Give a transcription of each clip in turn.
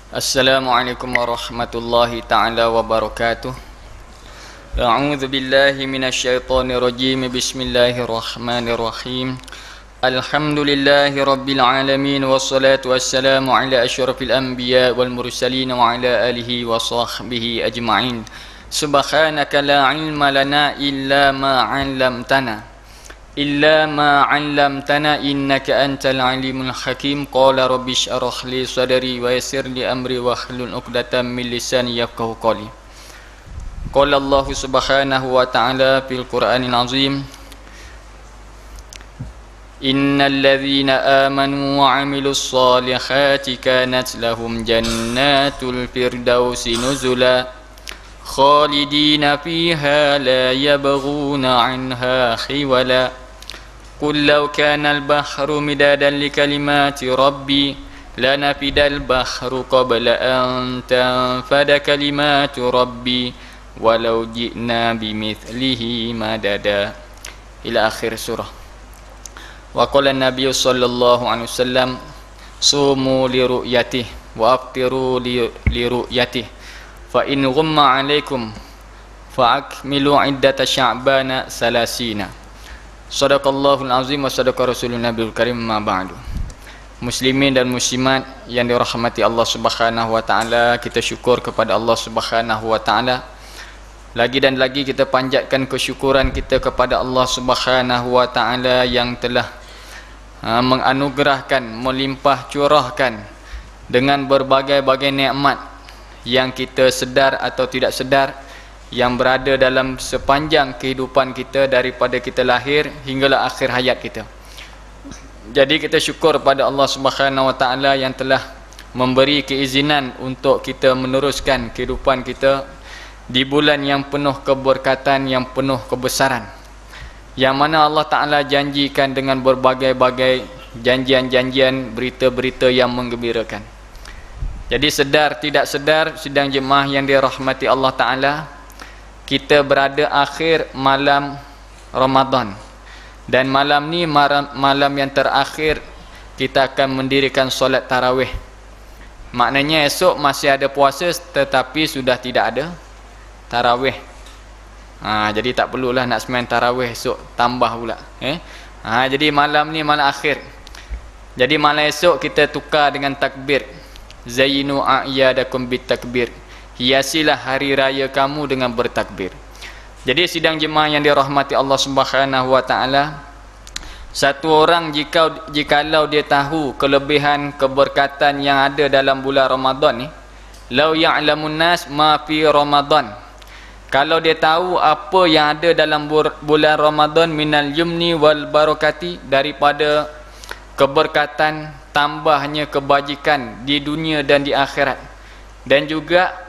Assalamualaikum warahmatullahi ta'ala wabarakatuh. A'udzu billahi minasyaitonir rajim. Bismillahirrahmanirrahim. Alhamdulillahi rabbil alamin wassalatu wassalamu ala asyrafil anbiya wal mursalin wa ala alihi wa sahbihi ajma'in. Subhanaka la ilma lana illa ma 'allamtana innaka antal alimul hakim. Qala rabbi shrah li sadri wa yassir li amri wa hlul 'uqdatam min lisani yafqahu qawli. Qala Allah subhanahu wa ta'ala fil Qur'anil azim, innal ladzina amanu wa 'amilus solihati kanat lahum jannatul firdausi nuzula khalidina fiha la yabghuna 'anha khiwala. قل لو كان البحر مدادا لكلمات ربي لنفد البحر قبل أن تنفد كلمات ربي ولو جئنا بمثله مددا إلى آخر سورة. وقال النبي صلى الله عليه وسلم صوموا لرؤيته وأفطروا لرؤيته فإن غم عليكم فأكملوا عدة شعبان 30. Sadaqallahul azim wa sadaqa rasulun nabiyul karim, ma ba'du. Muslimin dan muslimat yang dirahmati Allah subhanahu wa ta'ala, kita syukur kepada Allah subhanahu wa ta'ala. Lagi dan lagi kita panjatkan kesyukuran kita kepada Allah subhanahu wa ta'ala yang telah menganugerahkan, melimpah curahkan dengan berbagai-bagai nikmat yang kita sedar atau tidak sedar, yang berada dalam sepanjang kehidupan kita daripada kita lahir hinggalah akhir hayat kita. Jadi kita syukur pada Allah Subhanahu wa taala yang telah memberi keizinan untuk kita meneruskan kehidupan kita di bulan yang penuh keberkatan, yang penuh kebesaran, yang mana Allah Taala janjikan dengan berbagai-bagai janjian-janjian, berita-berita yang menggembirakan. Jadi sedar tidak sedar sidang jemaah yang dirahmati Allah Taala, kita berada akhir malam Ramadan, dan malam ni malam yang terakhir kita akan mendirikan solat tarawih. Maknanya esok masih ada puasa tetapi sudah tidak ada tarawih. Jadi tak perlulah nak sembang tarawih esok, tambah pula. Jadi malam ni malam akhir. Jadi malam esok kita tukar dengan takbir. Zayyinu a'yadakum bitakbir. Hiasilah hari raya kamu dengan bertakbir. Jadi sidang jemaah yang dirahmati Allah Subhanahu wa taala, satu orang jikalau dia tahu kelebihan keberkatan yang ada dalam bulan Ramadan ni, lau ya'lamun nas ma fi Ramadan, kalau dia tahu apa yang ada dalam bulan Ramadan minal yumni wal barakati, daripada keberkatan, tambahnya kebajikan di dunia dan di akhirat, dan juga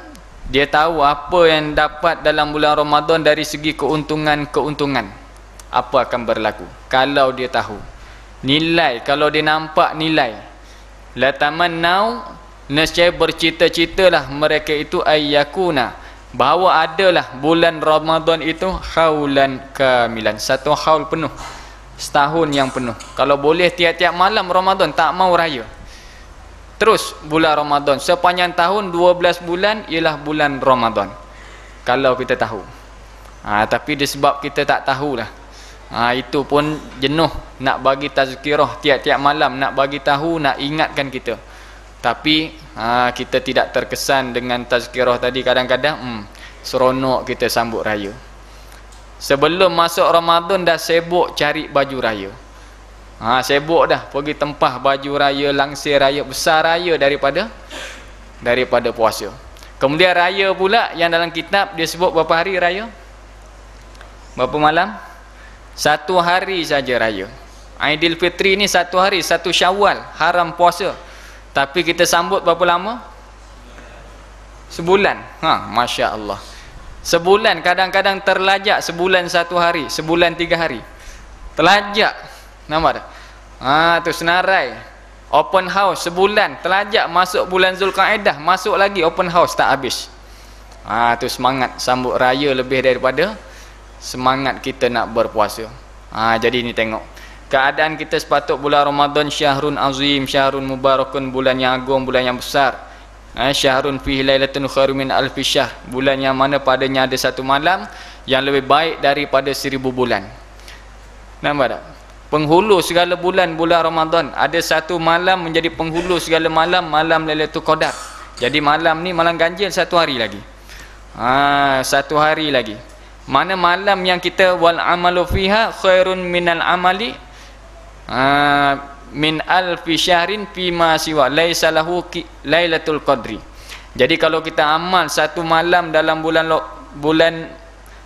dia tahu apa yang dapat dalam bulan Ramadan dari segi keuntungan-keuntungan, apa akan berlaku kalau dia tahu nilai, kalau dia nampak nilai. La tamannau, nescaya bercita-citalah mereka itu ayyakuna, bahawa adalah bulan Ramadan itu haulan kamilan, satu haul penuh, setahun yang penuh. Kalau boleh tiap-tiap malam Ramadan, tak mau raya, terus bulan Ramadan sepanjang tahun 12 bulan ialah bulan Ramadan, kalau kita tahu. Tapi disebab kita tak tahulah, itu pun jenuh nak bagi tazkirah tiap-tiap malam, nak bagi tahu, nak ingatkan kita. Tapi kita tidak terkesan dengan tazkirah tadi. Kadang-kadang seronok kita sambut raya. Sebelum masuk Ramadan dah sibuk cari baju raya. Sibuk dah pergi tempah baju raya, langsir raya, besar raya daripada puasa. Kemudian raya pula yang dalam kitab dia sebut berapa hari raya? Berapa malam? 1 hari saja raya. Aidilfitri ni 1 hari, 1 Syawal, haram puasa. Tapi kita sambut berapa lama? Sebulan. Masya Allah. Sebulan, kadang-kadang terlajak sebulan 1 hari, sebulan 3 hari. Terlajak. Nampak tak? Tu senarai. Open house sebulan, terlajak masuk bulan Zulkaidah, masuk lagi open house tak habis. Tu semangat sambut raya lebih daripada semangat kita nak berpuasa. Jadi ni tengok. Keadaan kita sepatut bulan Ramadan syahrun azim, syahrun mubarakun, bulan yang agung, bulan yang besar. Syahrun fihi lailatun khairum min alfi syahr. Bulan yang mana padanya ada satu malam yang lebih baik daripada 1000 bulan. Nampak tak? Penghulu segala bulan, bulan Ramadan. Ada satu malam menjadi penghulu segala malam, malam Lailatul Qadar. Jadi malam ni malam ganjil satu hari lagi. Satu hari lagi. Mana malam yang kita wal amalu fiha khairun minal amali min alfi syahrin fima siwa laisa lahu lailatul qadri. Jadi kalau kita amal satu malam dalam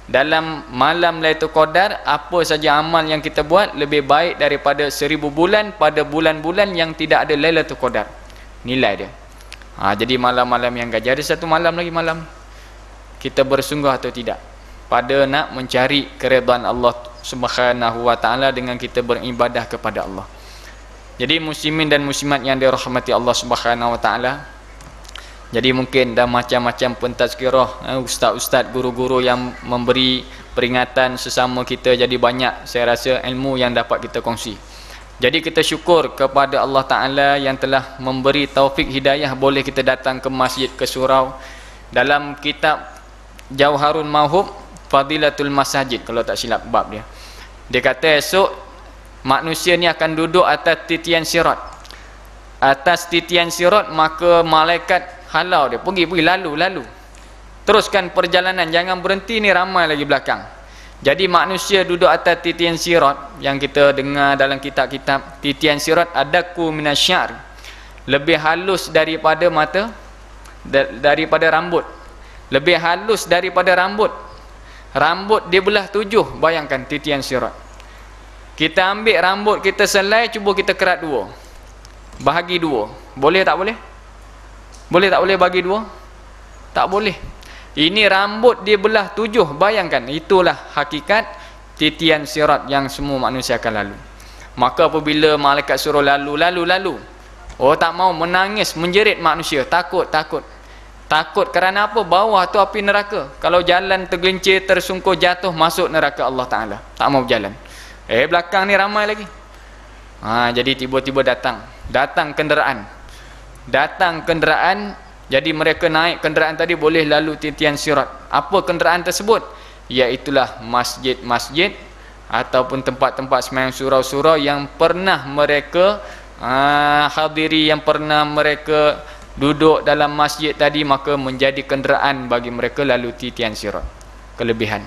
dalam malam Lailatul Qadar, apa saja amal yang kita buat lebih baik daripada 1000 bulan pada bulan-bulan yang tidak ada Lailatul Qadar. Nilai dia. Jadi malam-malam yang ganjil, ada satu malam lagi malam. Kita bersungguh atau tidak pada nak mencari keridhaan Allah Subhanahu wa taala dengan kita beribadah kepada Allah. Jadi muslimin dan muslimat yang dirahmati Allah Subhanahu wa taala, jadi mungkin dah macam-macam pentazkirah, ustaz-ustaz, guru-guru yang memberi peringatan sesama kita, jadi banyak saya rasa ilmu yang dapat kita kongsi. Jadi kita syukur kepada Allah Ta'ala yang telah memberi taufik hidayah boleh kita datang ke masjid, ke surau. Dalam kitab Jauharun Mauhub Fadilatul Masajid, kalau tak silap bab dia, dia kata esok manusia ni akan duduk atas titian sirat. Atas titian sirat, maka malaikat halau dia, pergi lalu teruskan perjalanan, jangan berhenti, ni ramai lagi belakang. Jadi manusia duduk atas titian sirat yang kita dengar dalam kitab-kitab. Titian sirat adaku minasyar, lebih halus daripada mata, daripada rambut, lebih halus daripada rambut. Rambut dia belah 7, bayangkan titian sirat. Kita ambil rambut kita selai, cuba kita kerat 2, bahagi 2, boleh tak boleh? Boleh tak boleh bagi 2? Tak boleh. Ini rambut dia belah 7, bayangkan. Itulah hakikat titian sirat yang semua manusia akan lalu. Maka apabila malaikat suruh lalu, tak mau, menangis, menjerit manusia, takut kerana apa? Bawah tu api neraka. Kalau jalan tergelincir, tersungkur, jatuh, masuk neraka Allah Ta'ala, tak mau berjalan. Belakang ni ramai lagi. Jadi tiba-tiba datang kenderaan. Jadi mereka naik kenderaan tadi, boleh lalu titian sirat. Apa kenderaan tersebut? Iaitulah masjid-masjid ataupun tempat-tempat sembahyang surau-surau yang pernah mereka hadiri, yang pernah mereka duduk dalam masjid tadi, maka menjadi kenderaan bagi mereka lalu titian sirat. Kelebihan.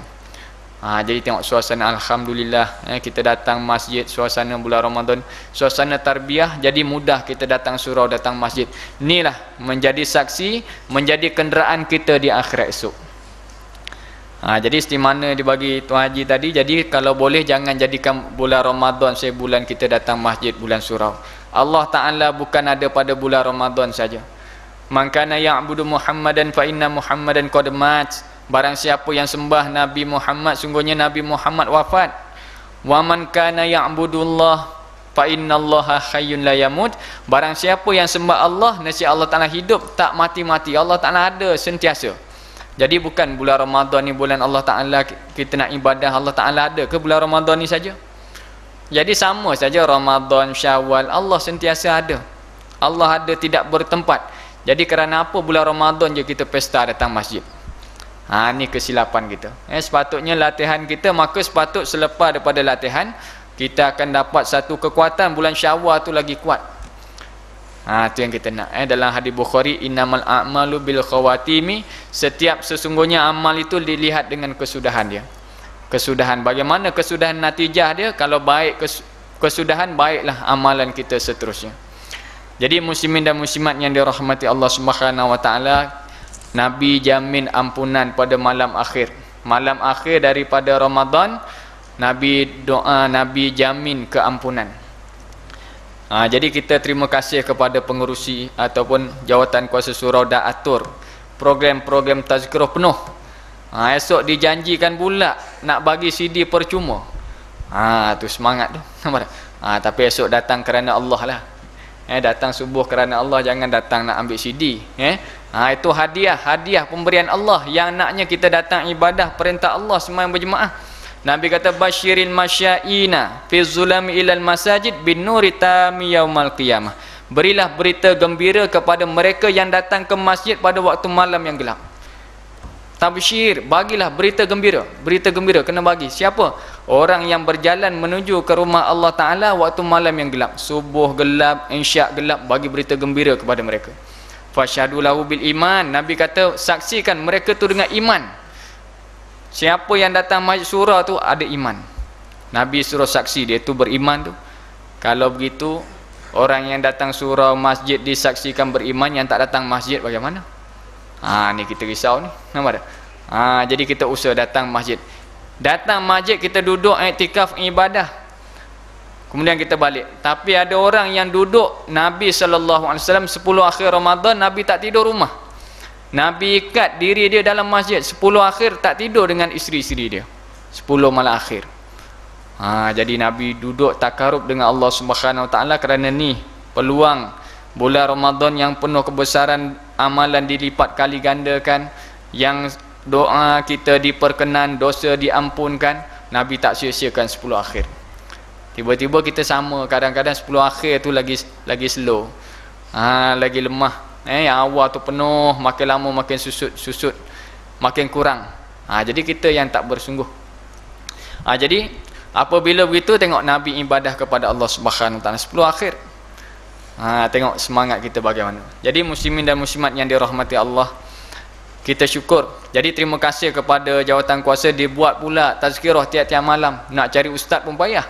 Jadi tengok suasana, alhamdulillah, kita datang masjid, suasana bulan Ramadan, suasana tarbiyah, jadi mudah kita datang surau, datang masjid. Inilah menjadi saksi, menjadi kenderaan kita di akhirat esok. Jadi istimana dibagi Tuan Haji tadi. Jadi kalau boleh jangan jadikan bulan Ramadan bulan kita datang masjid, bulan surau. Allah Ta'ala bukan ada pada bulan Ramadan saja. Man kana ya'budu Muhammadan fa inna Muhammadan qad mat. Barang siapa yang sembah Nabi Muhammad, sungguhnya Nabi Muhammad wafat. Wa man kana ya'budullah fa innallaha hayyun la yamut. Barang siapa yang sembah Allah, nescaya Allah Ta'ala hidup, tak mati-mati. Allah Ta'ala ada sentiasa. Jadi bukan bulan Ramadan ni bulan Allah Ta'ala kita nak ibadah, Allah Ta'ala ada ke bulan Ramadan ni saja? Jadi sama saja Ramadan, Syawal, Allah sentiasa ada. Allah ada, tidak bertempat. Jadi kerana apa bulan Ramadan je kita pesta datang masjid? Ni kesilapan kita. Sepatutnya latihan kita, maka sepatut selepas daripada latihan kita akan dapat satu kekuatan. Bulan Syawal tu lagi kuat. Tu yang kita nak. Dalam hadis Bukhari, innamal a'malu bil khawatimi, setiap sesungguhnya amal itu dilihat dengan kesudahan dia. Kesudahan, bagaimana kesudahan natijah dia? Kalau baik kesudahan, baiklah amalan kita seterusnya. Jadi muslimin dan muslimat yang dirahmati Allah Subhanahu wa taala, Nabi jamin ampunan pada malam akhir. Malam akhir daripada Ramadan, Nabi doa, Nabi jamin keampunan. Jadi kita terima kasih kepada pengerusi ataupun jawatan kuasa surau dah atur program-program tazkirah penuh. Esok dijanjikan pula nak bagi CD percuma. Tu semangat tu. Tapi esok datang kerana Allah lah. Datang subuh kerana Allah, jangan datang nak ambil CD. Itu hadiah pemberian Allah. Yang naknya kita datang ibadah perintah Allah sembahyang berjemaah. Nabi kata basyiril masyaina fi zulami ilal masajid bin nuri tami yaumal qiyamah. Berilah berita gembira kepada mereka yang datang ke masjid pada waktu malam yang gelap. Tabsyir, bagilah berita gembira. Berita gembira kena bagi. Siapa? Orang yang berjalan menuju ke rumah Allah Ta'ala waktu malam yang gelap. Subuh gelap, insyak gelap, bagi berita gembira kepada mereka. Fasyhadu lahu bil iman. Nabi kata, saksikan mereka tu dengan iman. Siapa yang datang masjid surah tu ada iman. Nabi suruh saksi dia tu beriman tu. Kalau begitu, orang yang datang surau masjid disaksikan beriman, yang tak datang masjid bagaimana? Ni kita risau ni. Nampak tak? Jadi kita usaha datang masjid. Datang masjid kita duduk iktikaf ibadah. Kemudian kita balik. Tapi ada orang yang duduk, Nabi SAW 10 akhir Ramadan, Nabi tak tidur rumah. Nabi ikat diri dia dalam masjid. 10 akhir tak tidur dengan isteri-isteri dia. 10 malam akhir. Jadi Nabi duduk takarub dengan Allah Subhanahu Wa Taala kerana ni peluang bulan Ramadan yang penuh kebesaran, amalan dilipat kali gandakan, yang doa kita diperkenan, dosa diampunkan. Nabi tak sia-siakan 10 akhir. Tiba-tiba kita sama, kadang-kadang 10 akhir tu lagi slow. Lagi lemah. Yang awal tu penuh, makin lama makin susut makin kurang. Jadi kita yang tak bersungguh. Jadi apabila begitu, tengok Nabi ibadah kepada Allah Subhanahu Wa Taala 10 akhir. Tengok semangat kita bagaimana. Jadi muslimin dan muslimat yang dirahmati Allah, kita syukur. Jadi terima kasih kepada jawatan kuasa, dibuat pula tazkirah tiap-tiap malam. Nak cari ustaz pun payah.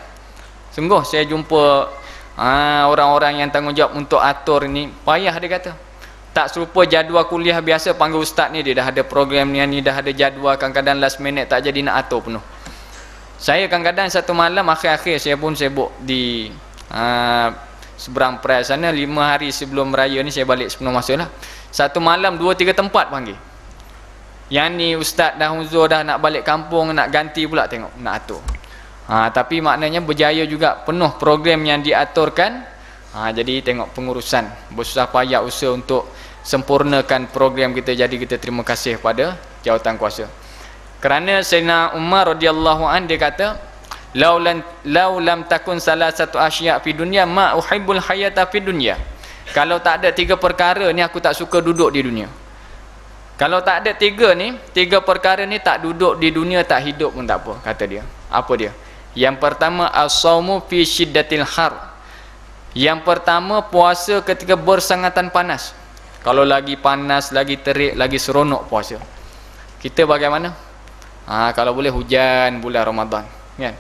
Sungguh saya jumpa orang-orang yang tanggungjawab untuk atur ni, payah dia kata. Tak serupa jadual kuliah biasa, panggil ustaz ni dia dah ada program ni dah ada jadual, kadang-kadang last minute tak jadi nak atur penuh. Saya kadang-kadang satu malam akhir-akhir saya pun sibuk di seberang perai sana. 5 hari sebelum raya ni saya balik sebelum masa lah. Satu malam 2-3 tempat panggil. Yang ni ustaz dah huzur dah nak balik kampung, nak ganti pula, tengok nak atur. Tapi maknanya berjaya juga, penuh program yang diaturkan. Jadi tengok pengurusan, bersusah payah usaha untuk sempurnakan program kita. Jadi kita terima kasih pada jawatan kuasa. Kerana Sayyidina Umar radhiyallahu an dia kata, lau lam takun salah satu asya' fi dunya ma uhibbul hayata fi dunya. Kalau tak ada 3 perkara ni, aku tak suka duduk di dunia. Kalau tak ada 3 perkara ni, tak duduk di dunia, tak hidup pun tak apa, kata dia. Apa dia? Yang pertama, as-saumu fi syiddatil har. Yang pertama, puasa ketika bersangatan panas. Kalau lagi panas, lagi terik, lagi seronok puasa. Kita bagaimana? Kalau boleh hujan bulan Ramadan, kan?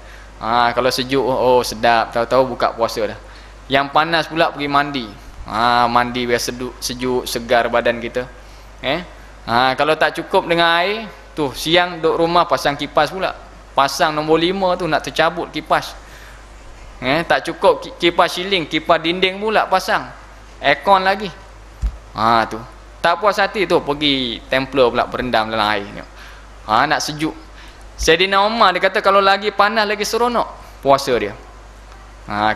Kalau sejuk, sedap, tahu-tahu buka puasa dah. Yang panas pula pergi mandi. Mandi biar sejuk, segar badan kita. Kalau tak cukup dengan air, tu siang duduk rumah pasang kipas pula. Pasang nombor 5 tu nak tercabut kipas. Tak cukup kipas siling, kipas dinding pula pasang. Aircon lagi. Tu. Tak puas hati tu, pergi templer pula berendam dalam air. Nak sejuk. Sayyidina Umar dia kata kalau lagi panas lagi seronok puasa dia.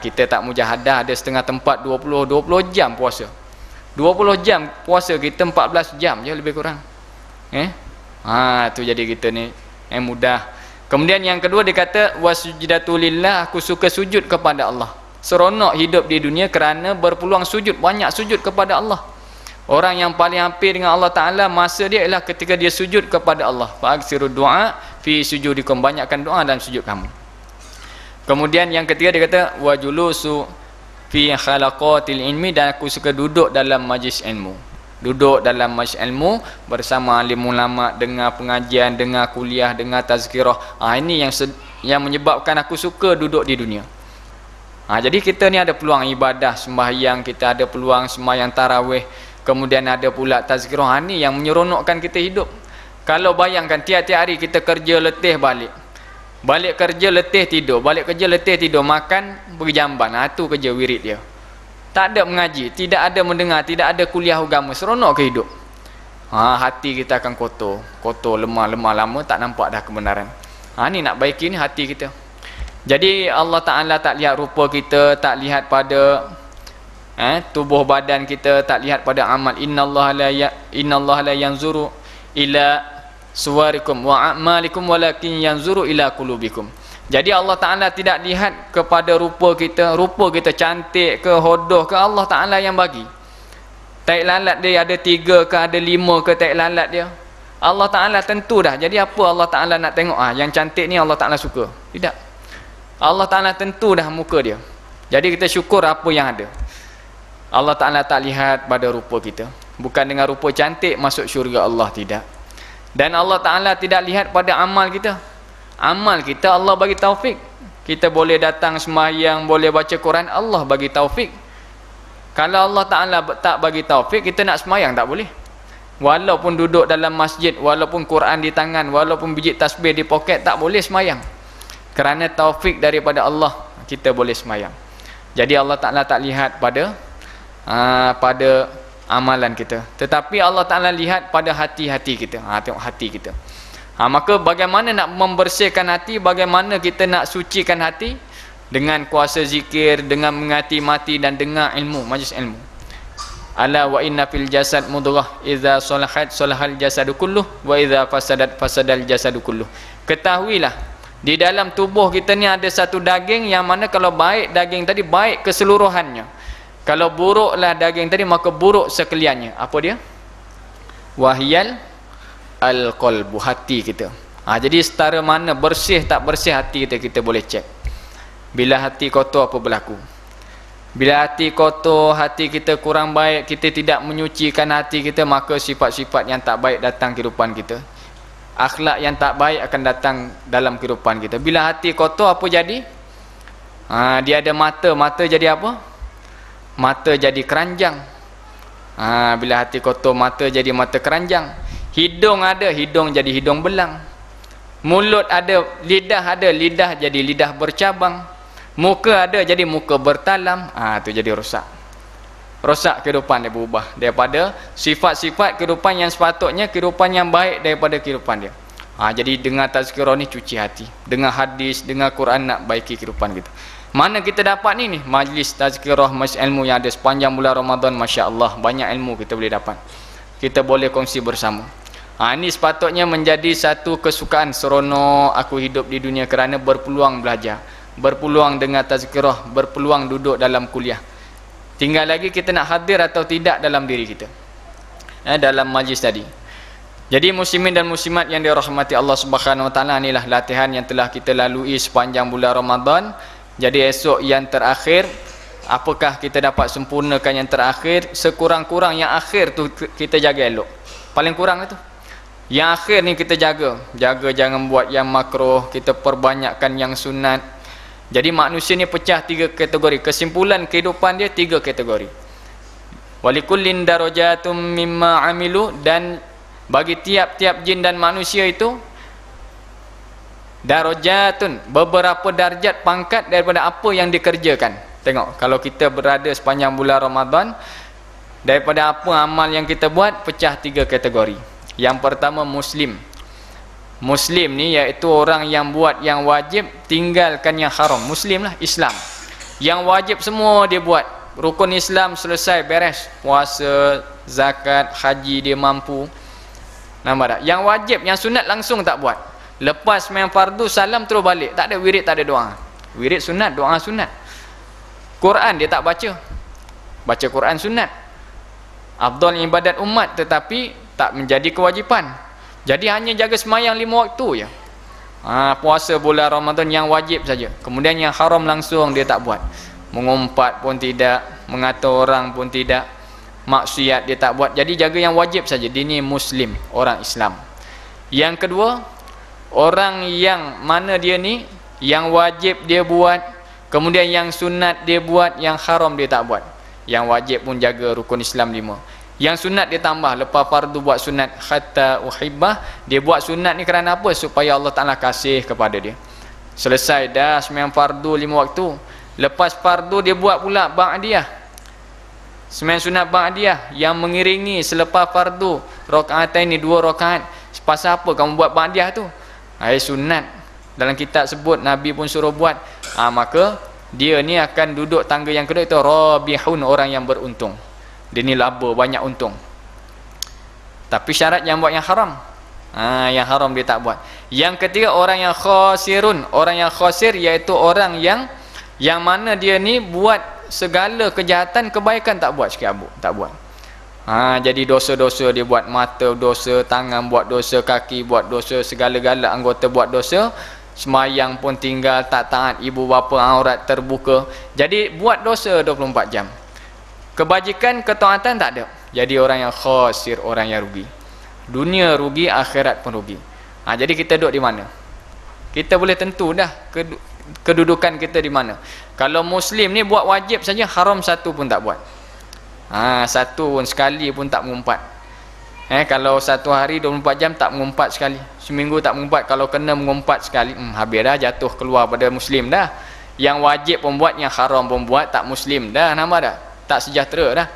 Kita tak mujahadah, ada setengah tempat 20 jam puasa. 20 jam puasa, kita 14 jam je lebih kurang. Tu jadi kita ni mudah. Kemudian yang kedua dia kata wasujudatu lillah, aku suka sujud kepada Allah. Seronok hidup di dunia kerana berpeluang sujud, banyak sujud kepada Allah. Orang yang paling hampir dengan Allah Ta'ala masa dia ialah ketika dia sujud kepada Allah. Fa'aksiru du'a fi sujudikum, banyakkan doa dalam sujud kamu. Kemudian yang ketiga dia kata wa julusu fi khalaqatil ilmi, dan aku suka duduk dalam majlis ilmu. Duduk dalam majlis ilmu bersama alim ulama, dengar pengajian, dengar kuliah, dengar tazkirah. Ini yang menyebabkan aku suka duduk di dunia. Jadi kita ni ada peluang ibadah sembahyang, kita ada peluang sembahyang tarawih, kemudian ada pula tazkirah. Ni yang menyeronokkan kita hidup. Kalau bayangkan tiap-tiap hari kita kerja letih balik kerja letih tidur, balik kerja letih tidur, makan pergi jamban. Tu kerja wirid dia. Tak ada mengaji, tidak ada mendengar, tidak ada kuliah agama, seronok ke hidup? Hati kita akan kotor, lemah lama, tak nampak dah kebenaran. Ni nak baiki ni hati kita. Jadi Allah Ta'ala tak lihat rupa kita, tak lihat pada tubuh badan kita, tak lihat pada amal. Innallaha la yanzuru ila suwarikum wa a'malikum walakin yanzuru ila qulubikum. Jadi Allah Ta'ala tidak lihat kepada rupa kita cantik ke, hodoh ke, Allah Ta'ala yang bagi. Tai lalat dia ada 3 ke, ada 5 ke tai lalat dia, Allah Ta'ala tentu dah. Jadi apa Allah Ta'ala nak tengok? Yang cantik ni Allah Ta'ala suka? Tidak. Allah Ta'ala tentu dah muka dia. Jadi kita syukur apa yang ada. Allah Ta'ala tak lihat pada rupa kita. Bukan dengan rupa cantik masuk syurga Allah, tidak. Dan Allah Ta'ala tidak lihat pada amal kita. Amal kita Allah bagi taufik. Kita boleh datang sembahyang, boleh baca Quran, Allah bagi taufik. Kalau Allah Ta'ala tak bagi taufik, kita nak sembahyang tak boleh. Walaupun duduk dalam masjid, walaupun Quran di tangan, walaupun biji tasbih di poket, tak boleh sembahyang. Kerana taufik daripada Allah, kita boleh sembahyang. Jadi Allah Ta'ala tak lihat pada amalan kita, tetapi Allah Ta'ala lihat pada hati-hati kita. Tengok hati kita. Maka bagaimana nak membersihkan hati, bagaimana kita nak sucikan hati? Dengan kuasa zikir, dengan menghati-mati dan dengar ilmu, majlis ilmu. Ala wa inna fil jasad mudghah, idza salahat salahal jasadu kulluh, wa idza fasadat fasadal jasadu kulluh. Ketahuilah, di dalam tubuh kita ni ada satu daging yang mana kalau baik daging tadi, baik keseluruhannya. Kalau buruklah daging tadi, maka buruk sekaliannya. Apa dia? Wahyal al-qalbu, hati kita. Jadi setara mana bersih tak bersih hati kita, kita boleh cek. Bila hati kotor, apa berlaku? Bila hati kotor, hati kita kurang baik, kita tidak menyucikan hati kita, maka sifat-sifat yang tak baik datang kehidupan kita. Akhlak yang tak baik akan datang dalam kehidupan kita. Bila hati kotor, apa jadi? Dia ada mata, mata jadi apa? Mata jadi keranjang. Bila hati kotor, mata jadi mata keranjang. Hidung ada, hidung jadi hidung belang. Mulut ada, lidah jadi lidah bercabang. Muka ada, jadi muka bertalam. Tu jadi rosak. Rosak kehidupan dia, berubah daripada sifat-sifat kehidupan yang sepatutnya kehidupan yang baik daripada kehidupan dia. Jadi dengar tazkirah ni cuci hati, dengar hadis, dengar Quran, nak baiki kehidupan kita. Mana kita dapat ni majlis tazkirah, majlis ilmu yang ada sepanjang bulan Ramadan. Masya Allah, banyak ilmu kita boleh dapat, kita boleh kongsi bersama. Ini sepatutnya menjadi satu kesukaan, seronok aku hidup di dunia, kerana berpeluang belajar, berpeluang dengar tazkirah, berpeluang duduk dalam kuliah. Tinggal lagi kita nak hadir atau tidak dalam diri kita, dalam majlis tadi. Jadi muslimin dan muslimat yang dirahmati Allah Subhanahu Wa Taala, inilah latihan yang telah kita lalui sepanjang bulan Ramadan. Jadi esok yang terakhir, apakah kita dapat sempurnakan yang terakhir? Sekurang-kurang yang akhir tu kita jaga elok. Paling kurang itu yang akhir ni kita jaga jangan buat yang makruh, kita perbanyakkan yang sunat. Jadi manusia ni pecah 3 kategori. Kesimpulan kehidupan dia 3 kategori. Walikullin darajatum mimma amilu, dan bagi tiap-tiap jin dan manusia itu darajatun, beberapa darjat pangkat daripada apa yang dikerjakan. Tengok, kalau kita berada sepanjang bulan Ramadan, daripada apa amal yang kita buat, pecah 3 kategori. Yang pertama Muslim. Muslim ni iaitu orang yang buat yang wajib, tinggalkan yang haram. Muslim lah, Islam. Yang wajib semua dia buat. Rukun Islam selesai, beres. Puasa, zakat, haji dia mampu. Nampak tak? Yang wajib, yang sunat langsung tak buat. Lepas main fardu, salam terus balik. Tak ada wirid, tak ada doa. Wirid sunat, doa sunat. Quran dia tak baca. Baca Quran sunat. Afdal ibadat umat, tetapi tak menjadi kewajipan. Jadi hanya jaga semayang 5 waktu je. Puasa bulan Ramadan yang wajib saja. Kemudian yang haram langsung dia tak buat. Mengumpat pun tidak, mengatur orang pun tidak, maksiat dia tak buat. Jadi jaga yang wajib saja. Dia ni Muslim, orang Islam. Yang kedua, orang yang mana dia ni, yang wajib dia buat, kemudian yang sunat dia buat, yang haram dia tak buat. Yang wajib pun jaga rukun Islam 5. Yang sunat dia tambah, lepas fardu buat sunat, hatta uhibbah, dia buat sunat ni kerana apa? Supaya Allah Ta'ala kasih kepada dia. Selesai dah sembahyang fardu 5 waktu, lepas fardu dia buat pula ba'diyah, sembahyang sunat ba'diyah yang mengiringi selepas fardu, rakaatain ni 2 rakaat. Pasal apa kamu buat ba'diyah tu? Sunat. Dalam kitab sebut, Nabi pun suruh buat. Maka dia ni akan duduk tangga yang kedua, itu rabihun, orang yang beruntung. Dia ni laba, banyak untung. Tapi syarat yang buat yang haram. Yang haram dia tak buat. Yang ketiga orang yang khasirun. Orang yang khasir iaitu orang yang mana dia ni buat segala kejahatan, kebaikan tak buat sikit abu, tak buat. Jadi dosa-dosa dia buat, mata dosa, tangan buat dosa, kaki buat dosa, segala-gala anggota buat dosa. Semayang pun tinggal, tak taat ibu bapa, aurat terbuka. Jadi buat dosa 24 jam. Kebajikan, ketaatan tak ada. Jadi orang yang khasir, orang yang rugi. Dunia rugi, akhirat pun rugi. Jadi kita duduk di mana? Kita boleh tentu dah kedudukan kita di mana. Kalau Muslim ni buat wajib saja, haram satu pun tak buat. Satu pun sekali pun tak mengumpat. Kalau satu hari 24 jam tak mengumpat sekali, seminggu tak mengumpat, kalau kena mengumpat sekali, habis dah, jatuh keluar pada Muslim dah. Yang wajib pun buat, yang haram pun buat, tak Muslim dah, nama dah, tak sejahtera dah,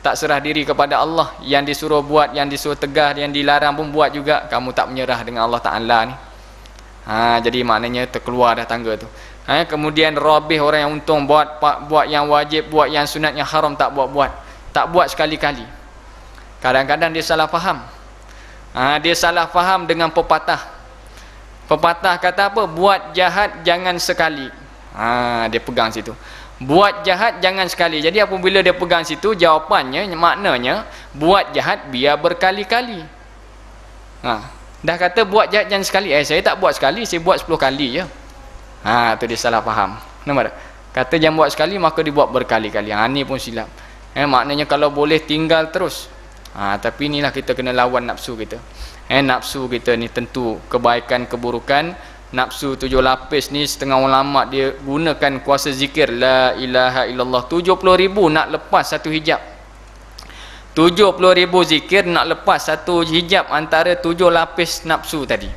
tak serah diri kepada Allah. Yang disuruh buat, yang disuruh tegah, yang dilarang pun buat juga, kamu tak menyerah dengan Allah Ta'ala ni. Jadi maknanya terkeluar dah tangga tu. Kemudian robih, orang yang untung, buat yang wajib, buat yang sunat, yang haram tak buat, tak buat sekali-kali. Kadang-kadang dia salah faham. Dia salah faham dengan pepatah. Pepatah kata apa? Buat jahat jangan sekali. Dia pegang situ. Buat jahat jangan sekali. Jadi apabila dia pegang situ, jawapannya, maknanya buat jahat biar berkali-kali. Dah kata buat jahat jangan sekali. Saya tak buat sekali, saya buat 10 kali je. Tu dia salah faham. Nampak tak? Kata jangan buat sekali, maka dibuat berkali-kali. Ni pun silap. Maknanya kalau boleh tinggal terus. Tapi inilah kita kena lawan nafsu kita. Nafsu kita ni tentu kebaikan, keburukan. Nafsu 7 lapis ni setengah ulama dia gunakan kuasa zikir la ilaha illallah 70,000 nak lepas satu hijab. 70,000 zikir nak lepas satu hijab antara 7 lapis nafsu tadi.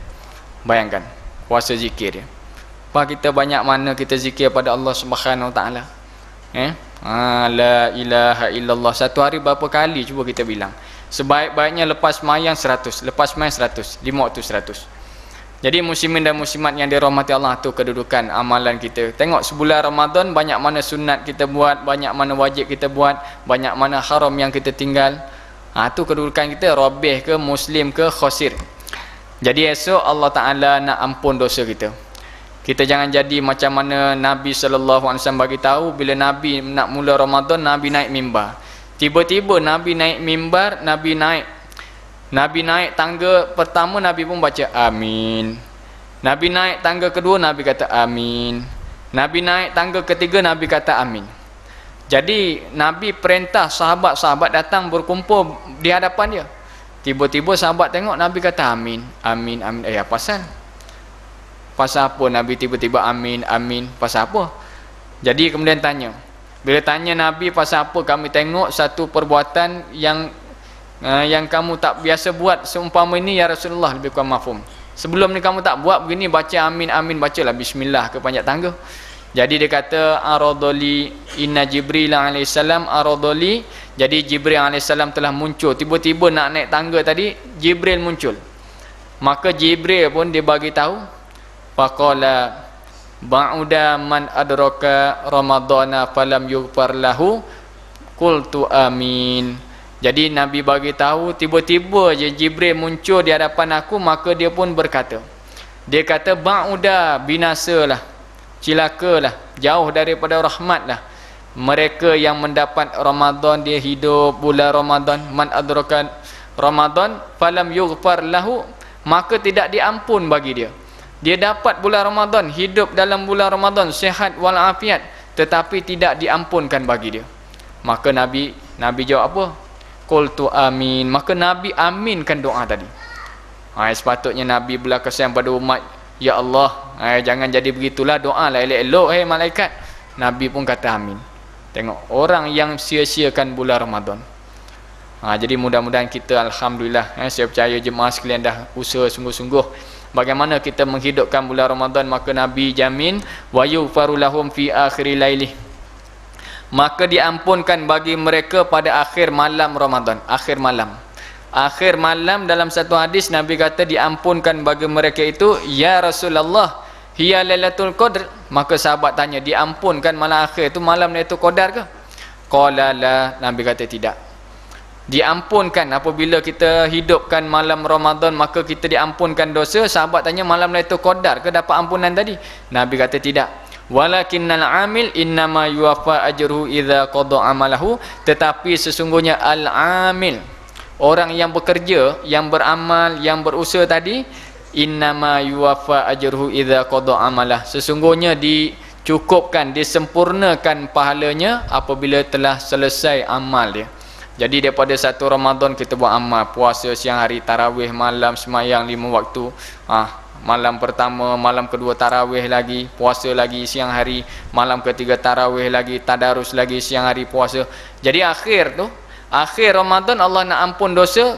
Bayangkan kuasa zikir dia. Kita banyak mana kita zikir pada Allah Subhanahu Wa Taala. La ilaha illallah satu hari berapa kali, cuba kita bilang. Sebaik-baiknya lepas mayang 100, lepas mayang 100, 5 waktu 100. Jadi muslimin dan muslimat yang dirahmati Allah, tu kedudukan amalan kita. Tengok sebulan Ramadan banyak mana sunat kita buat, banyak mana wajib kita buat, banyak mana haram yang kita tinggal. Tu kedudukan kita, robih ke, muslim ke, khasir. Jadi esok Allah Ta'ala nak ampun dosa kita. Kita jangan jadi macam mana Nabi SAW bagi tahu, bila Nabi nak mula Ramadan, Nabi naik mimbar. Tiba-tiba Nabi naik mimbar, Nabi naik tangga pertama, Nabi pun baca amin. Nabi naik tangga kedua, Nabi kata amin. Nabi naik tangga ketiga, Nabi kata amin. Jadi Nabi perintah sahabat-sahabat datang berkumpul di hadapan dia. Tiba-tiba sahabat tengok Nabi kata amin, amin, amin. Apa pasal? Pasal apa Nabi tiba-tiba amin, amin? Pasal apa? Jadi kemudian tanya. Bila tanya Nabi pasal apa, kami tengok satu perbuatan yang kamu tak biasa buat seumpama ini ya Rasulullah, lebih kurang mafhum. Sebelum ni kamu tak buat begini, baca amin, amin, bacalah bismillah ke panjat tangga. Jadi dia kata aradoli inna Jibril alaihissalam aradoli. Jadi Jibril alaihissalam telah muncul. Tiba-tiba nak naik tangga tadi, Jibril muncul. Maka Jibril pun dia bagi tahu, faqala ba'uda man adraka ramadana falam yughfar lahu qultu amin. Jadi Nabi bagi tahu, tiba-tiba je Jibril muncul di hadapan aku, maka dia pun berkata, dia kata ba'uda, binasalah, cilakalah, jauh daripada rahmatlah mereka yang mendapat Ramadan, dia hidup bulan Ramadan, man adraka Ramadan falam yughfar lahu, maka tidak diampun bagi dia. Dia dapat bulan Ramadan, hidup dalam bulan Ramadan, sihat walafiat, tetapi tidak diampunkan bagi dia. Maka Nabi jawab apa? Qultu amin. Maka Nabi aminkan doa tadi. Sepatutnya Nabi belah kasihan pada umat, ya Allah, jangan jadi begitulah, doa lah elok-elok malaikat. Nabi pun kata amin. Tengok orang yang sia-siakan bulan Ramadan. Jadi mudah-mudahan kita alhamdulillah, saya percaya jemaah sekalian dah usaha sungguh-sungguh bagaimana kita menghidupkan bulan Ramadan. Maka Nabi jamin wa yughfaru lahum fi akhir lailih, maka diampunkan bagi mereka pada akhir malam Ramadan. Akhir malam dalam satu hadis Nabi kata diampunkan bagi mereka itu, ya Rasulullah hiya lailatul qadr. Maka sahabat tanya, diampunkan malam akhir itu malam Lailatul Qadar ke? Qala la, Nabi kata tidak. diampunkan apabila kita hidupkan malam Ramadan, maka kita diampunkan dosa. Sahabat tanya, malam Lailatul Qadar ke dapat ampunan tadi? Nabi kata tidak. Walakinnal amil innama yuwaffa ajruhu idza qada amalahu. Tetapi sesungguhnya al-amil, orang yang bekerja, yang beramal, yang berusaha tadi, innama yuwaffa ajruhu idza qada amalah, sesungguhnya dicukupkan, disempurnakan pahalanya apabila telah selesai amal dia. Jadi daripada satu Ramadan kita buat amal, puasa siang hari, tarawih malam, semayang 5 waktu, malam pertama, malam kedua tarawih lagi, puasa lagi siang hari, malam ketiga tarawih lagi, tadarus lagi siang hari, puasa. Jadi akhir Ramadan Allah nak ampun dosa.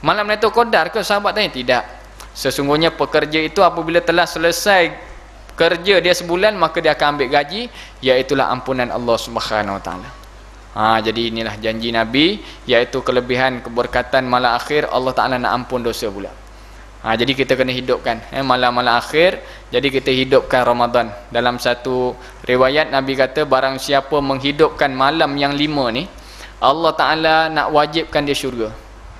Malam Lailatul Qadar ke? Sahabat tanya, tidak. Sesungguhnya pekerja itu apabila telah selesai kerja dia sebulan, maka dia akan ambil gaji, iaitulah ampunan Allah Subhanahu Wa Taala. Jadi inilah janji Nabi, iaitu kelebihan keberkatan malam akhir, Allah Taala nak ampun dosa pula. Jadi kita kena hidupkan malam-malam akhir. Jadi kita hidupkan Ramadan. Dalam satu riwayat Nabi kata, barang siapa menghidupkan malam yang 5 ni, Allah Taala nak wajibkan dia syurga.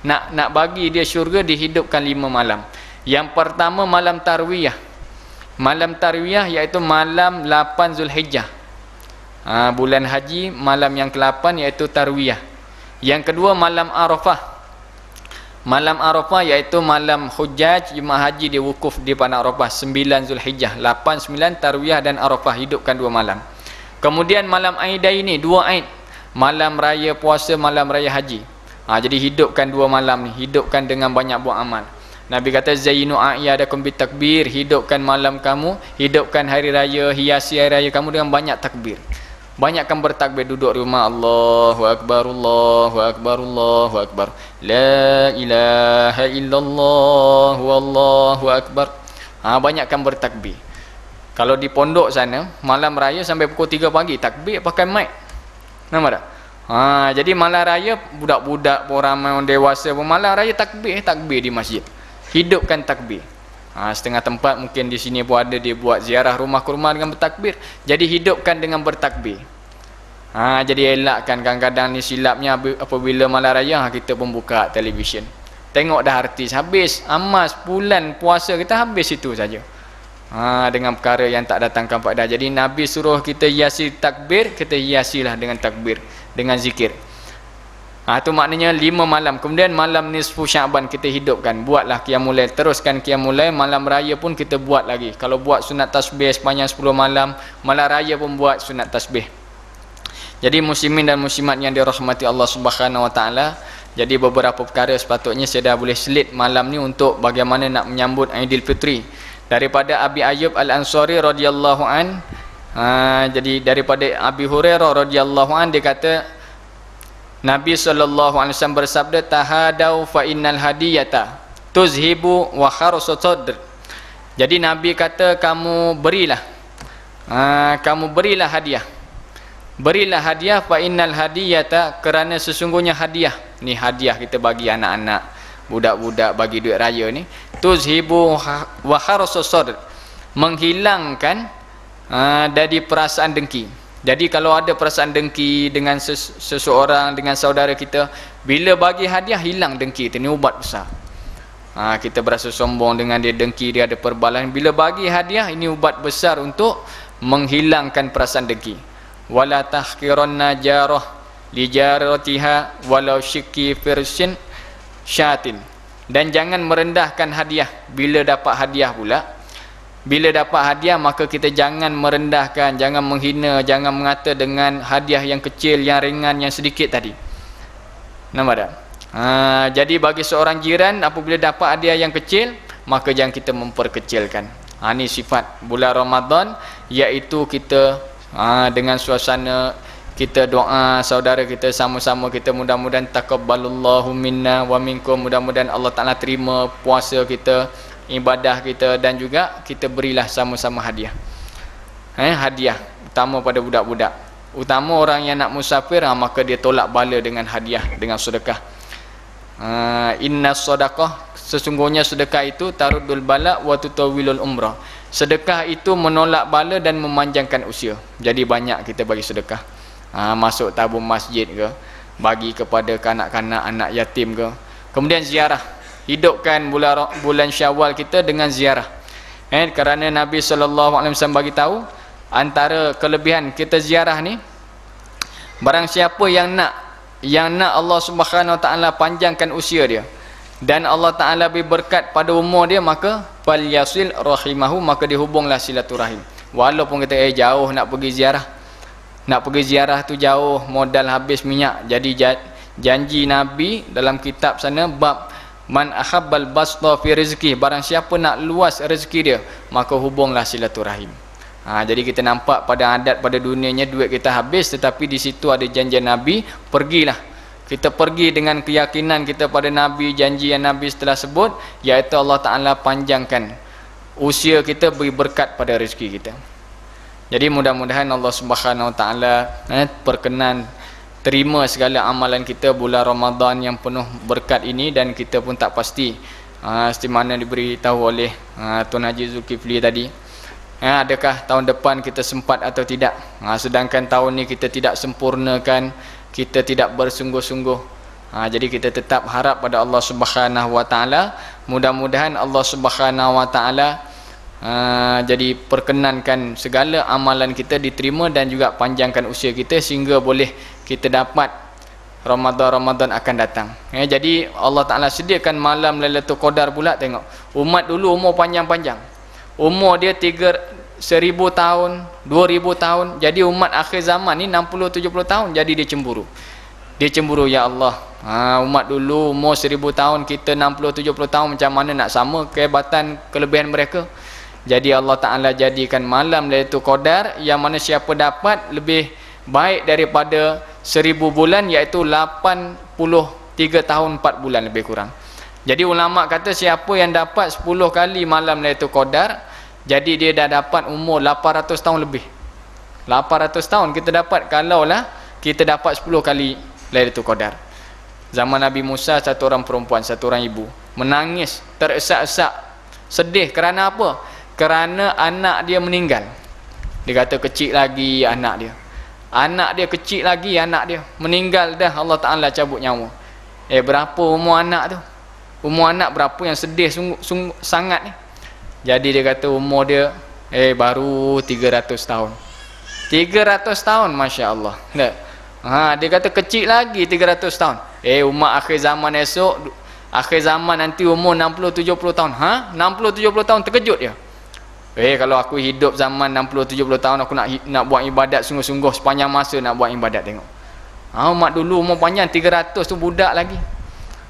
Nak bagi dia syurga, dihidupkan 5 malam. Yang pertama malam tarwiyah. Malam tarwiyah iaitu malam 8 Zulhijjah. Bulan haji, malam yang ke-8 iaitu tarwiyah. Yang kedua malam Arafah. Malam Arafah iaitu malam Hujjaj, jemaah haji dia wukuf di padang Arafah, 9 Zulhijjah. 8, 9 tarwiyah dan Arafah, hidupkan 2 malam. Kemudian malam Aidaini, 2 Aid. Malam raya puasa, malam raya haji. Jadi hidupkan 2 malam ni, hidupkan dengan banyak buat amal. Nabi kata, zainu a'yadakum bitakbir, hidupkan malam kamu, hidupkan hari raya, hiasi hari raya kamu dengan banyak takbir. Banyakkan bertakbir, duduk rumah, Allahu Akbar, Allahu Akbar, Allahu Akbar, la ilaha illallah, wallahu akbar. Banyakkan bertakbir. Kalau di pondok sana, malam raya sampai pukul 3 pagi, takbir pakai mic. Nampak tak? Jadi malam raya, budak-budak pun ramai, orang dewasa pun, malam raya takbir di masjid. Hidupkan takbir. Setengah tempat mungkin di sini pun ada, dia buat ziarah rumah ke rumah dengan bertakbir. Jadi hidupkan dengan bertakbir. Jadi elakkan, kadang-kadang ni silapnya apabila malam raya kita pun buka televisyen, tengok dah artis, habis amas bulan puasa kita, habis itu saja. Dengan perkara yang tak datangkan faedah. Jadi Nabi suruh kita hiasi takbir, kita hiasilah dengan takbir, dengan zikir. Itu maknanya 5 malam. Kemudian malam nisfu Syaban kita hidupkan, buatlah qiyamul lail, teruskan qiyamul lail. Malam raya pun kita buat lagi. Kalau buat sunat tasbih sepanjang 10 malam, malam raya pun buat sunat tasbih. Jadi muslimin dan muslimat yang dirahmati Allah Subhanahu Wa Taala, jadi beberapa perkara sepatutnya saya dah boleh selit malam ni untuk bagaimana nak menyambut Aidilfitri. Daripada Abi Ayyub Al-Ansari radhiyallahu an, jadi daripada Abi Hurairah radhiyallahu an, dia kata Nabi SAW bersabda, tahadau fa innal hadiyata tuzhibu wa kharsu sadr. Jadi Nabi kata, kamu berilah hadiah. Berilah hadiah, fa innal hadiyata, kerana sesungguhnya hadiah. Ni hadiah kita bagi anak-anak, budak-budak, bagi duit raya ni. Tuzhibu wa kharsu sadr, menghilangkan dari perasaan dengki. Jadi kalau ada perasaan dengki dengan seseorang, dengan saudara kita, bila bagi hadiah hilang dengki itu. Ini ubat besar. Kita berasa sombong dengan dia, dengki dia, ada perbalahan. Bila bagi hadiah, ini ubat besar untuk menghilangkan perasaan dengki. Wala tahqiranna jarah li jaratiha walau syikki firsin syatin. Dan jangan merendahkan hadiah. Bila dapat hadiah pula, bila dapat hadiah, maka kita jangan merendahkan, jangan menghina, jangan mengata dengan hadiah yang kecil, yang ringan, yang sedikit tadi. Nampak tak? Jadi bagi seorang jiran, apabila dapat hadiah yang kecil, maka jangan kita memperkecilkan. Ini sifat bulan Ramadan, iaitu kita dengan suasana kita doa saudara kita, sama-sama kita, mudah-mudahan taqabbalullahu minna wa minkum, mudah-mudahan Allah Ta'ala terima puasa kita, ibadah kita, dan juga kita berilah sama-sama hadiah. Hadiah utama pada budak-budak, utama orang yang nak musafir, maka dia tolak bala dengan hadiah, dengan sedekah. Inna sedekah, sesungguhnya sedekah itu taruddul bala wa tutawilul umrah. Sedekah itu menolak bala dan memanjangkan usia. Jadi banyak kita bagi sedekah. Masuk tabung masjid ke, bagi kepada kanak-kanak, anak yatim ke. Kemudian ziarah, hidupkan bulan Syawal kita dengan ziarah. Kerana Nabi SAW bagi tahu antara kelebihan kita ziarah ni, barang siapa yang nak Allah Subhanahu Wa Taala panjangkan usia dia dan Allah Taala beri berkat pada umur dia, maka fal yasil rahimahu, maka dihubunglah silaturahim. Walaupun kita jauh nak pergi ziarah, tu jauh, modal habis minyak. Jadi janji Nabi dalam kitab sana, bab man ahabbal basta fi rizqi, barang siapa nak luas rezeki dia, maka hubunglah silaturahim. Jadi kita nampak pada adat pada dunianya duit kita habis, tetapi di situ ada janji Nabi, pergilah. Kita pergi dengan keyakinan kita pada Nabi, janji yang Nabi setelah sebut, iaitu Allah Ta'ala panjangkan usia kita, beri berkat pada rezeki kita. Jadi mudah-mudahan Allah Subhanahu Wa Taala perkenan terima segala amalan kita bulan Ramadan yang penuh berkat ini, dan kita pun tak pasti seperti mana diberitahu oleh Tuan Haji Zulkifli tadi, adakah tahun depan kita sempat atau tidak. Sedangkan tahun ni kita tidak sempurnakan, kita tidak bersungguh-sungguh. Jadi kita tetap harap pada Allah Subhanahu Wa Taala, mudah-mudahan Allah Subhanahu Wa Taala jadi perkenankan segala amalan kita diterima dan juga panjangkan usia kita sehingga boleh kita dapat Ramadan akan datang. Jadi Allah Ta'ala sediakan malam Lailatul Qadar pula. Tengok umat dulu umur panjang-panjang, umur dia 1000 tahun, 2000 tahun. Jadi umat akhir zaman ni 60-70 tahun. Jadi dia cemburu, ya Allah, umat dulu umur 1000 tahun, kita 60-70 tahun, macam mana nak sama kehebatan kelebihan mereka. Jadi Allah Ta'ala jadikan malam Lailatul Qadar yang mana siapa dapat lebih baik daripada 1000 bulan, iaitu 83 tahun 4 bulan lebih kurang. Jadi ulama kata siapa yang dapat 10 kali malam Lailatul Qadar, jadi dia dah dapat umur 800 tahun lebih. 800 tahun kita dapat kalaulah kita dapat 10 kali Lailatul Qadar. Zaman Nabi Musa, satu orang perempuan, satu orang ibu menangis teresak-esak, sedih. Kerana apa? Kerana anak dia meninggal. Dia kata kecil lagi anak dia kecil lagi, anak dia meninggal dah, Allah Ta'ala cabut nyawa. Berapa umur anak tu? Umur anak berapa yang sedih sungguh sangat ni. Jadi dia kata umur dia baru 300 tahun. 300 tahun, Masya Allah. Dia kata kecil lagi 300 tahun. Umat akhir zaman esok, akhir zaman nanti umur 60-70 tahun. 60-70 tahun, terkejut dia. Kalau aku hidup zaman 60-70 tahun, aku nak buat ibadat sungguh-sungguh sepanjang masa nak buat ibadat. Tengok umat dulu umur panjang 300 tu budak lagi.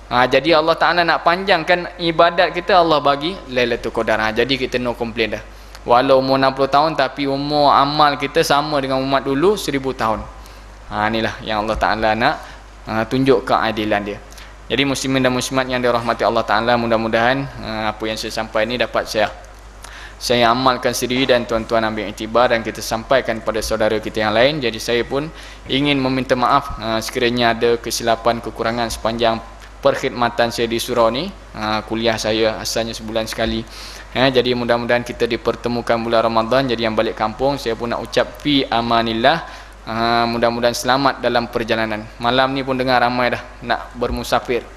Jadi Allah Ta'ala nak panjangkan ibadat kita, Allah bagi Lailatul Qadar. Jadi kita no complain dah. Walau umur 60 tahun, tapi umur amal kita sama dengan umat dulu 1000 tahun. Inilah yang Allah Ta'ala nak tunjuk keadilan dia. Jadi muslimin dan muslimat yang dirahmati Allah Ta'ala, mudah-mudahan apa yang saya sampai ini dapat saya amalkan sendiri dan tuan-tuan ambil iktibar dan kita sampaikan kepada saudara kita yang lain. Jadi saya pun ingin meminta maaf sekiranya ada kesilapan, kekurangan sepanjang perkhidmatan saya di surau ni. Kuliah saya asalnya sebulan sekali. Jadi mudah-mudahan kita dipertemukan bulan Ramadan. Jadi yang balik kampung, saya pun nak ucap fi amanillah, mudah-mudahan selamat dalam perjalanan. Malam ni pun dengar ramai dah nak bermusafir.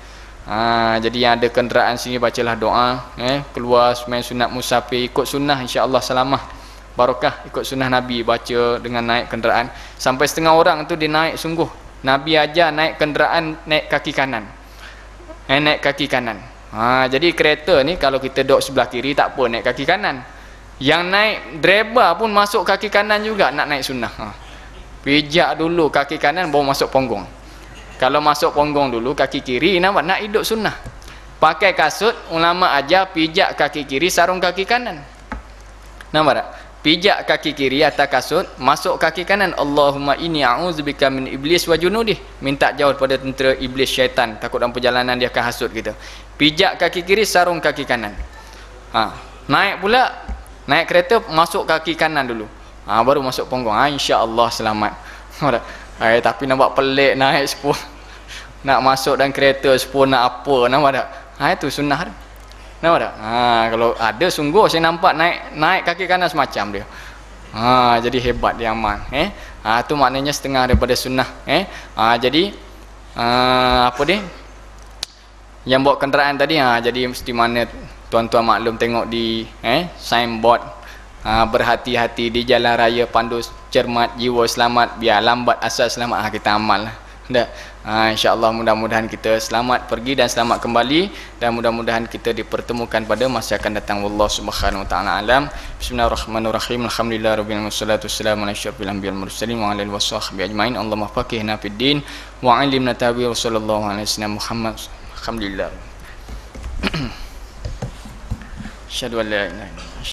Jadi yang ada kenderaan sini bacalah doa, keluar main sunat musafir, ikut sunnah, insya-Allah salamah barakah, ikut sunnah Nabi, baca dengan naik kenderaan. Sampai setengah orang tu dia naik sungguh, Nabi ajar naik kenderaan naik kaki kanan. Naik kaki kanan. Jadi kereta ni kalau kita duduk sebelah kiri tak apa, naik kaki kanan. Yang naik driver pun masuk kaki kanan juga nak naik sunnah. Pijak dulu kaki kanan baru masuk ponggong. Kalau masuk ponggong dulu kaki kiri, nampak nak hidup sunnah. Pakai kasut, ulama ajar pijak kaki kiri, sarung kaki kanan. Nampak tak? Pijak kaki kiri atas kasut, masuk kaki kanan. Allahumma inni a'udzubika min iblis wa junudih. Minta jauh daripada tentera iblis syaitan, takut dalam perjalanan dia akan hasut kita. Pijak kaki kiri, sarung kaki kanan. Naik pula, naik kereta masuk kaki kanan dulu. Baru masuk ponggong. Insya-Allah selamat. Tapi nampak pelik naik sepuluh, nak masuk dalam kereta sepuluh nak apa, nampak tak? Itu sunnah tu. Nampak tak? Kalau ada sungguh saya nampak naik kaki kanan semacam dia. Jadi hebat dia aman. Itu maknanya setengah daripada sunnah. Jadi apa dia yang bawa kenderaan tadi, jadi mesti mana tuan-tuan maklum tengok di signboard, berhati-hati di jalan raya, pandu cermat, jiwa selamat, biar lambat asal selamat. Kita amal lah. InsyaAllah mudah-mudahan kita selamat pergi dan selamat kembali, dan mudah-mudahan kita dipertemukan pada masa akan datang. Wallahu subhanahu wa ta'ala alam. Bismillahirrahmanirrahim. Alhamdulillahirabbil alamin, wassalatu wassalamu ala asyrafil anbiya'il mursalin wa ala alihi washabbihi ajmain. Allahumma faqihna fid din wa 'allimna ta'wil. Sallallahu alaihi wasallam Muhammad. Alhamdulillah. Asyhadu an la ilaha illallah.